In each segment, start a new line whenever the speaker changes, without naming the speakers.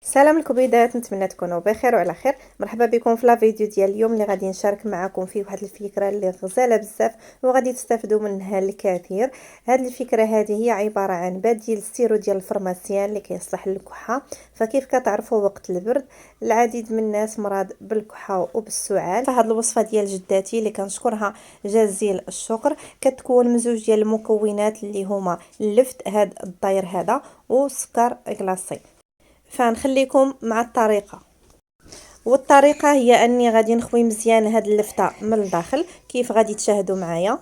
سلام الكبيدات، نتمنى تكونوا بخير وعلى خير. مرحبا بكم في لا فيديو ديال اليوم اللي غادي نشارك معكم فيه واحد الفكره اللي غزاله بزاف وغادي تستافدوا منها الكثير. هذه الفكره هذه هي عباره عن بديل السيرو ديال الفرماسيان اللي كيصلح للكحه. فكيف كتعرفوا وقت البرد العديد من الناس مرض بالكحه وبالسعال، فهاد الوصفه ديال جداتي اللي كنشكرها جزيل الشكر كتكون مزوج ديال المكونات اللي هما اللفت هاد الداير هذا وسكر كلاصي. فنخليكم مع الطريقه. والطريقه هي اني غادي نخوي مزيان هاد اللفته من الداخل كيف غادي تشاهدوا معايا.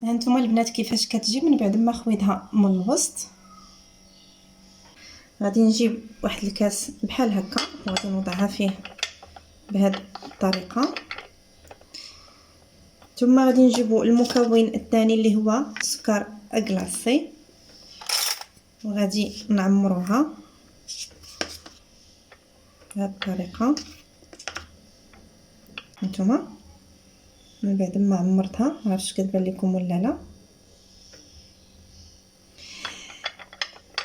هانتوما البنات كيفاش كتجي من بعد ما خويتها من الوسط. غادي نجيب واحد الكاس بحال هكا وغادي نوضعها فيه بهذه الطريقه. ثم غادي نجيبوا المكون الثاني اللي هو سكر كلاصي وغادي نعمروها بهذه الطريقه. هانتوما من بعد ما عمرتها معرفتش كتبان لكم ولا لا.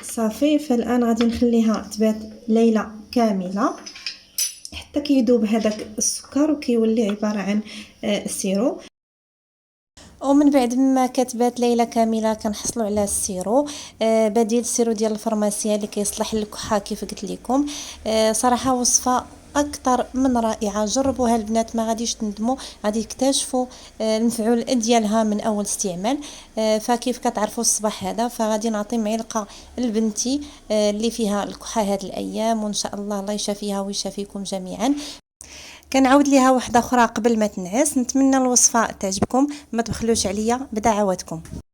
صافي، فالان غادي نخليها تبات ليله كامله حتى كيذوب هذاك السكر وكيولي عباره عن سيرو. ومن بعد ما كتبات ليله كامله كنحصلوا على السيرو، بديل السيرو ديال الفرماسيا اللي كيصلح للكحه كيف قلت لكم. صراحه وصفه اكثر من رائعه، جربوها البنات ما غاديش تندموا، غادي تكتشفوا المفعول ديالها من اول استعمال. فكيف كتعرفوا الصباح هذا فغادي نعطي معلقه لبنتي اللي فيها الكحه هاد الايام، وان شاء الله الله يشافيها ويشافيكم جميعا. كنعاود ليها واحده اخرى قبل ما تنعس. نتمنى الوصفه تعجبكم، ما تبخلوش عليا بدعواتكم.